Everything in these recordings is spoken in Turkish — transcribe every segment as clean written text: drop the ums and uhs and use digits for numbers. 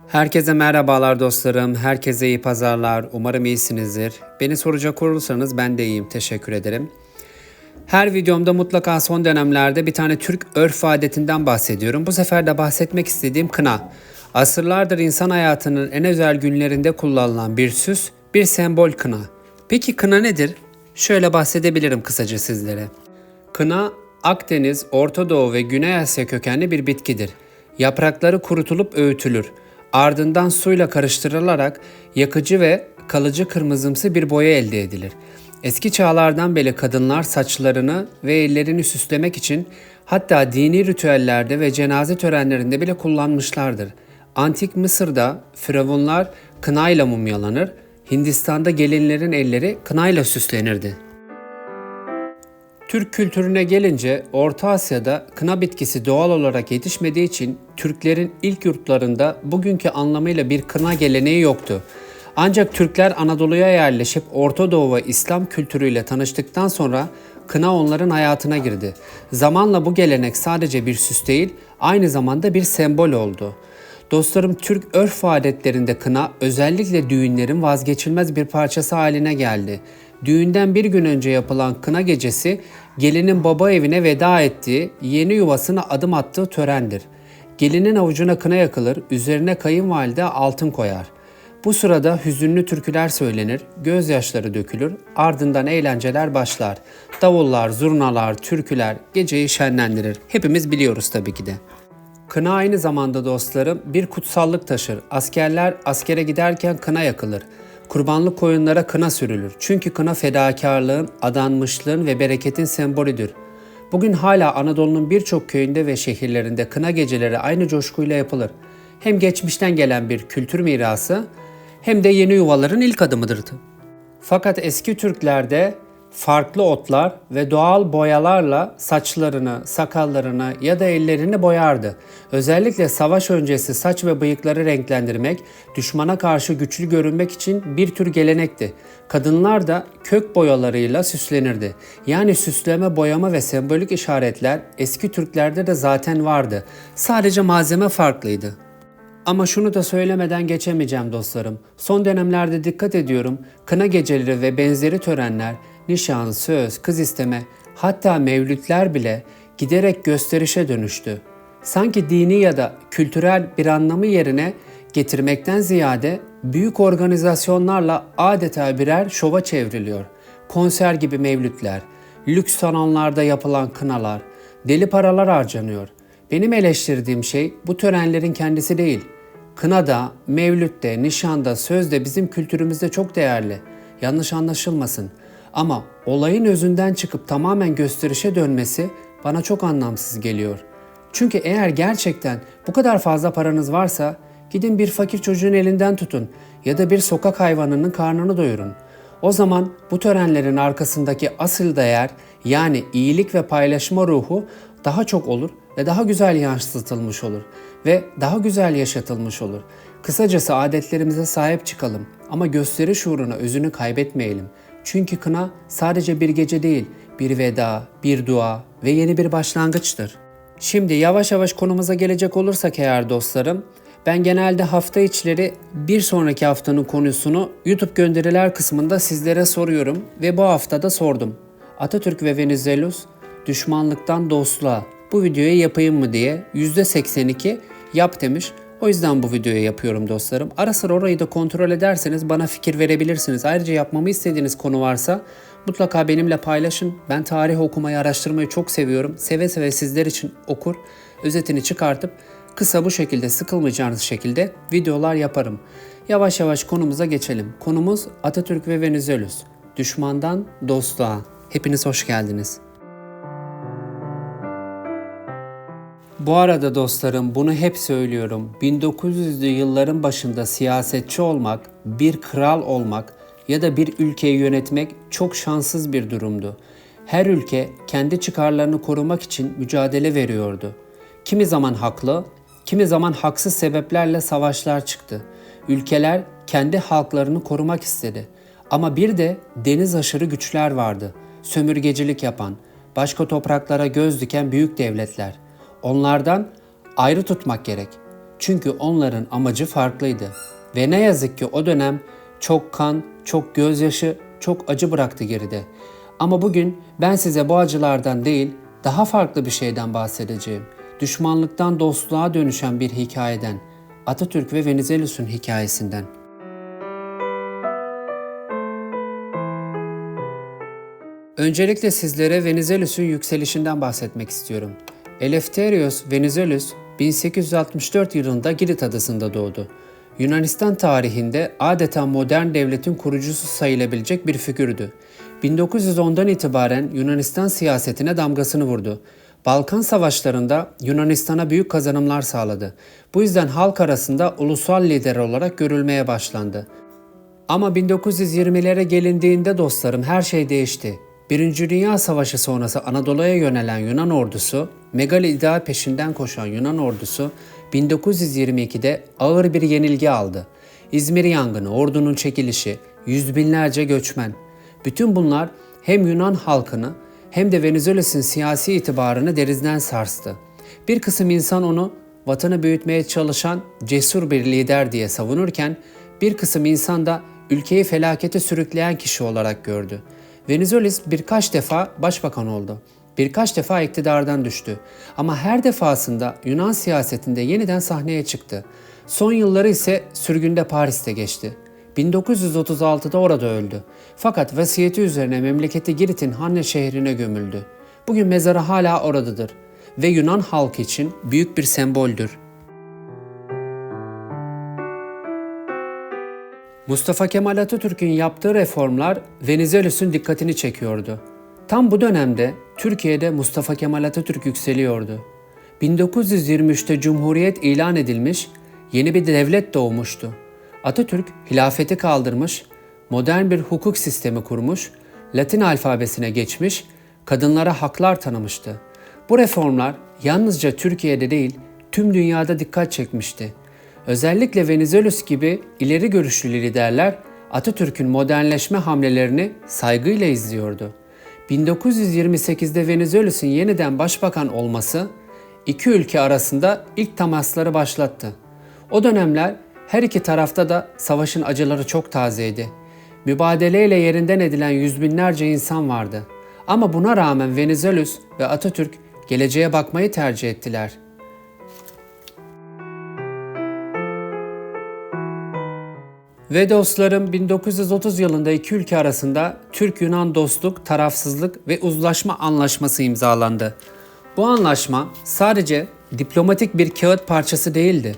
Herkese merhabalar dostlarım, herkese iyi pazarlar, umarım iyisinizdir. Beni soracak olursanız ben de iyiyim, teşekkür ederim. Her videomda mutlaka son dönemlerde bir tane Türk örf adetinden bahsediyorum. Bu sefer de bahsetmek istediğim kına. Asırlardır insan hayatının en özel günlerinde kullanılan bir süs, bir sembol kına. Peki kına nedir? Şöyle bahsedebilirim kısaca sizlere. Kına, Akdeniz, Orta Doğu ve Güney Asya kökenli bir bitkidir. Yaprakları kurutulup öğütülür. Ardından suyla karıştırılarak yakıcı ve kalıcı kırmızımsı bir boya elde edilir. Eski çağlardan beri kadınlar saçlarını ve ellerini süslemek için hatta dini ritüellerde ve cenaze törenlerinde bile kullanmışlardır. Antik Mısır'da firavunlar kınayla mumyalanır, Hindistan'da gelinlerin elleri kınayla süslenirdi. Türk kültürüne gelince Orta Asya'da kına bitkisi doğal olarak yetişmediği için Türklerin ilk yurtlarında bugünkü anlamıyla bir kına geleneği yoktu. Ancak Türkler Anadolu'ya yerleşip Orta Doğu ve İslam kültürüyle tanıştıktan sonra kına onların hayatına girdi. Zamanla bu gelenek sadece bir süs değil, aynı zamanda bir sembol oldu. Dostlarım, Türk örf adetlerinde kına özellikle düğünlerin vazgeçilmez bir parçası haline geldi. Düğünden bir gün önce yapılan kına gecesi gelinin baba evine veda ettiği, yeni yuvasına adım attığı törendir. Gelinin avucuna kına yakılır, üzerine kayınvalide altın koyar. Bu sırada hüzünlü türküler söylenir, gözyaşları dökülür, ardından eğlenceler başlar. Davullar, zurnalar, türküler geceyi şenlendirir. Hepimiz biliyoruz tabii ki de. Kına aynı zamanda dostlarım bir kutsallık taşır. Askerler askere giderken kına yakılır. Kurbanlık koyunlara kına sürülür. Çünkü kına fedakarlığın, adanmışlığın ve bereketin sembolüdür. Bugün hala Anadolu'nun birçok köyünde ve şehirlerinde kına geceleri aynı coşkuyla yapılır. Hem geçmişten gelen bir kültür mirası hem de yeni yuvaların ilk adımıdır. Fakat eski Türklerde farklı otlar ve doğal boyalarla saçlarını, sakallarını ya da ellerini boyardı. Özellikle savaş öncesi saç ve bıyıkları renklendirmek, düşmana karşı güçlü görünmek için bir tür gelenekti. Kadınlar da kök boyalarıyla süslenirdi. Yani süsleme, boyama ve sembolik işaretler eski Türklerde de zaten vardı. Sadece malzeme farklıydı. Ama şunu da söylemeden geçemeyeceğim dostlarım. Son dönemlerde dikkat ediyorum, kına geceleri ve benzeri törenler, nişan, söz, kız isteme, hatta mevlütler bile giderek gösterişe dönüştü. Sanki dini ya da kültürel bir anlamı yerine getirmekten ziyade büyük organizasyonlarla adeta birer şova çevriliyor. Konser gibi mevlütler, lüks salonlarda yapılan kınalar, deli paralar harcanıyor. Benim eleştirdiğim şey bu törenlerin kendisi değil. Kınada, mevlütte, nişanda, sözde bizim kültürümüzde çok değerli. Yanlış anlaşılmasın. Ama olayın özünden çıkıp tamamen gösterişe dönmesi bana çok anlamsız geliyor. Çünkü eğer gerçekten bu kadar fazla paranız varsa gidin bir fakir çocuğun elinden tutun ya da bir sokak hayvanının karnını doyurun. O zaman bu törenlerin arkasındaki asıl değer, yani iyilik ve paylaşma ruhu daha çok olur ve daha güzel yansıtılmış olur ve daha güzel yaşatılmış olur. Kısacası adetlerimize sahip çıkalım ama gösteriş uğruna özünü kaybetmeyelim. Çünkü kına sadece bir gece değil, bir veda, bir dua ve yeni bir başlangıçtır. Şimdi yavaş yavaş konumuza gelecek olursak eğer dostlarım, ben genelde hafta içleri bir sonraki haftanın konusunu YouTube gönderiler kısmında sizlere soruyorum ve bu hafta da sordum. Atatürk ve Venizelos düşmanlıktan dostluğa bu videoyu yapayım mı diye %82 yap demiş. O yüzden bu videoyu yapıyorum dostlarım. Ara sıra orayı da kontrol ederseniz bana fikir verebilirsiniz. Ayrıca yapmamı istediğiniz konu varsa mutlaka benimle paylaşın. Ben tarih okumayı, araştırmayı çok seviyorum. Seve seve sizler için okur, özetini çıkartıp kısa bu şekilde sıkılmayacağınız şekilde videolar yaparım. Yavaş yavaş konumuza geçelim. Konumuz Atatürk ve Venizelos. Düşmandan dostluğa. Hepiniz hoş geldiniz. Bu arada dostlarım bunu hep söylüyorum. 1900'lü yılların başında siyasetçi olmak, bir kral olmak ya da bir ülkeyi yönetmek çok şanssız bir durumdu. Her ülke kendi çıkarlarını korumak için mücadele veriyordu. Kimi zaman haklı, kimi zaman haksız sebeplerle savaşlar çıktı. Ülkeler kendi halklarını korumak istedi. Ama bir de deniz aşırı güçler vardı. Sömürgecilik yapan, başka topraklara göz diken büyük devletler. Onlardan ayrı tutmak gerek. Çünkü onların amacı farklıydı. Ve ne yazık ki o dönem çok kan, çok gözyaşı, çok acı bıraktı geride. Ama bugün ben size bu acılardan değil, daha farklı bir şeyden bahsedeceğim. Düşmanlıktan dostluğa dönüşen bir hikayeden, Atatürk ve Venizelus'un hikayesinden. Öncelikle sizlere Venizelus'un yükselişinden bahsetmek istiyorum. Eleftherios Venizelos 1864 yılında Girit adasında doğdu. Yunanistan tarihinde adeta modern devletin kurucusu sayılabilecek bir figürdü. 1910'dan itibaren Yunanistan siyasetine damgasını vurdu. Balkan savaşlarında Yunanistan'a büyük kazanımlar sağladı. Bu yüzden halk arasında ulusal lider olarak görülmeye başlandı. Ama 1920'lere gelindiğinde dostlarım her şey değişti. Birinci Dünya Savaşı sonrası Anadolu'ya yönelen Yunan ordusu, Megali ideal peşinden koşan Yunan ordusu 1922'de ağır bir yenilgi aldı. İzmir yangını, ordunun çekilişi, yüz binlerce göçmen. Bütün bunlar hem Yunan halkını hem de Venizelos'un siyasi itibarını derinden sarstı. Bir kısım insan onu vatanı büyütmeye çalışan cesur bir lider diye savunurken bir kısım insan da ülkeyi felakete sürükleyen kişi olarak gördü. Venizelos birkaç defa başbakan oldu. Birkaç defa iktidardan düştü. Ama her defasında Yunan siyasetinde yeniden sahneye çıktı. Son yılları ise sürgünde Paris'te geçti. 1936'da orada öldü. Fakat vasiyeti üzerine memleketi Girit'in Hanne şehrine gömüldü. Bugün mezarı hala oradadır ve Yunan halkı için büyük bir semboldür. Mustafa Kemal Atatürk'ün yaptığı reformlar Venizelos'un dikkatini çekiyordu. Tam bu dönemde Türkiye'de Mustafa Kemal Atatürk yükseliyordu. 1923'te Cumhuriyet ilan edilmiş, yeni bir devlet doğmuştu. Atatürk hilafeti kaldırmış, modern bir hukuk sistemi kurmuş, Latin alfabesine geçmiş, kadınlara haklar tanımıştı. Bu reformlar yalnızca Türkiye'de değil, tüm dünyada dikkat çekmişti. Özellikle Venizelos gibi ileri görüşlü liderler Atatürk'ün modernleşme hamlelerini saygıyla izliyordu. 1928'de Venizelos'un yeniden başbakan olması iki ülke arasında ilk temasları başlattı. O dönemler her iki tarafta da savaşın acıları çok tazeydi. Mübadeleyle yerinden edilen yüz binlerce insan vardı. Ama buna rağmen Venizelos ve Atatürk geleceğe bakmayı tercih ettiler. Ve dostlarım 1930 yılında iki ülke arasında Türk-Yunan dostluk, tarafsızlık ve uzlaşma anlaşması imzalandı. Bu anlaşma sadece diplomatik bir kağıt parçası değildi.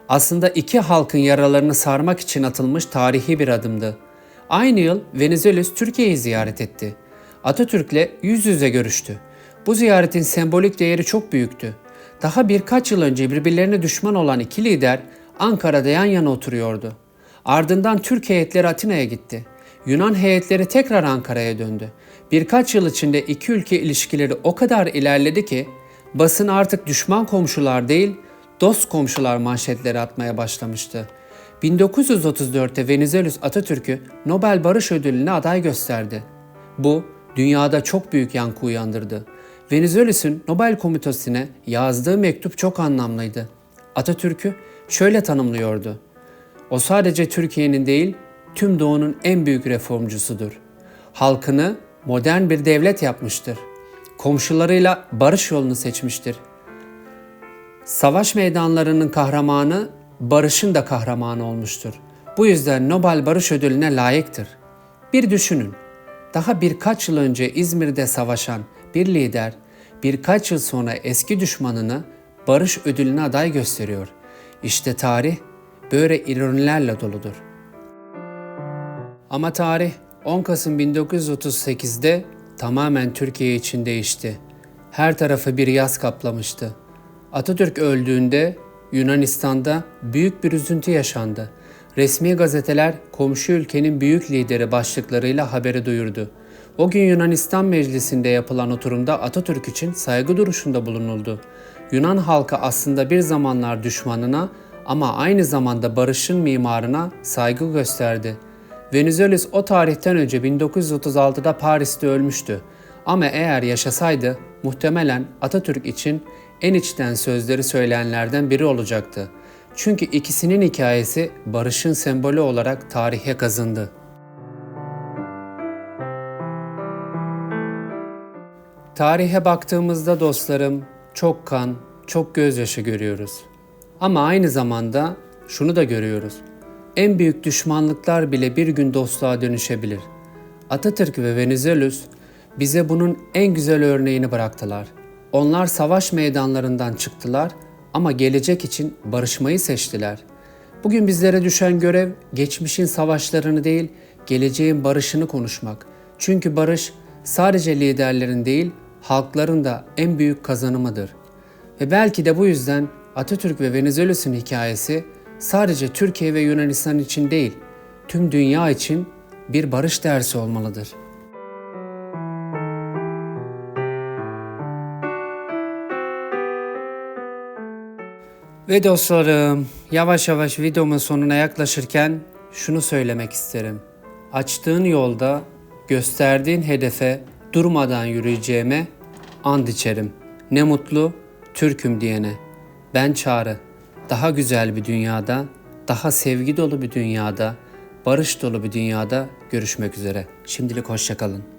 Aslında iki halkın yaralarını sarmak için atılmış tarihi bir adımdı. Aynı yıl Venizelos Türkiye'yi ziyaret etti. Atatürk'le yüz yüze görüştü. Bu ziyaretin sembolik değeri çok büyüktü. Daha birkaç yıl önce birbirlerine düşman olan iki lider Ankara'da yan yana oturuyordu. Ardından Türk heyetleri Atina'ya gitti. Yunan heyetleri tekrar Ankara'ya döndü. Birkaç yıl içinde iki ülke ilişkileri o kadar ilerledi ki basın artık düşman komşular değil, dost komşular manşetleri atmaya başlamıştı. 1934'te Venizelos Atatürk'ü Nobel Barış Ödülü'ne aday gösterdi. Bu dünyada çok büyük yankı uyandırdı. Venizelos'un Nobel Komitesi'ne yazdığı mektup çok anlamlıydı. Atatürk'ü şöyle tanımlıyordu: "O sadece Türkiye'nin değil, tüm Doğu'nun en büyük reformcusudur. Halkını modern bir devlet yapmıştır. Komşularıyla barış yolunu seçmiştir. Savaş meydanlarının kahramanı, barışın da kahramanı olmuştur. Bu yüzden Nobel Barış Ödülü'ne layıktır." Bir düşünün, daha birkaç yıl önce İzmir'de savaşan bir lider, birkaç yıl sonra eski düşmanını barış ödülüne aday gösteriyor. İşte tarih böyle ironilerle doludur. Ama tarih 10 Kasım 1938'de tamamen Türkiye için değişti. Her tarafı bir yas kaplamıştı. Atatürk öldüğünde Yunanistan'da büyük bir üzüntü yaşandı. Resmi gazeteler komşu ülkenin büyük lideri başlıklarıyla haberi duyurdu. O gün Yunanistan Meclisi'nde yapılan oturumda Atatürk için saygı duruşunda bulunuldu. Yunan halkı aslında bir zamanlar düşmanına ama aynı zamanda barışın mimarına saygı gösterdi. Venizelos o tarihten önce 1936'da Paris'te ölmüştü. Ama eğer yaşasaydı muhtemelen Atatürk için en içten sözleri söyleyenlerden biri olacaktı. Çünkü ikisinin hikayesi barışın sembolü olarak tarihe kazındı. Tarihe baktığımızda dostlarım çok kan, çok gözyaşı görüyoruz. Ama aynı zamanda şunu da görüyoruz. En büyük düşmanlıklar bile bir gün dostluğa dönüşebilir. Atatürk ve Venizelos bize bunun en güzel örneğini bıraktılar. Onlar savaş meydanlarından çıktılar ama gelecek için barışmayı seçtiler. Bugün bizlere düşen görev geçmişin savaşlarını değil, geleceğin barışını konuşmak. Çünkü barış sadece liderlerin değil, halkların da en büyük kazanımıdır. Ve belki de bu yüzden Atatürk ve Venizelos'un hikayesi sadece Türkiye ve Yunanistan için değil, tüm dünya için bir barış dersi olmalıdır. Ve dostlarım, yavaş yavaş videomun sonuna yaklaşırken şunu söylemek isterim. Açtığın yolda, gösterdiğin hedefe durmadan yürüyeceğime and içerim. Ne mutlu Türk'üm diyene. Ben Çağrı. Daha güzel bir dünyada, daha sevgi dolu bir dünyada, barış dolu bir dünyada görüşmek üzere. Şimdilik hoşça kalın.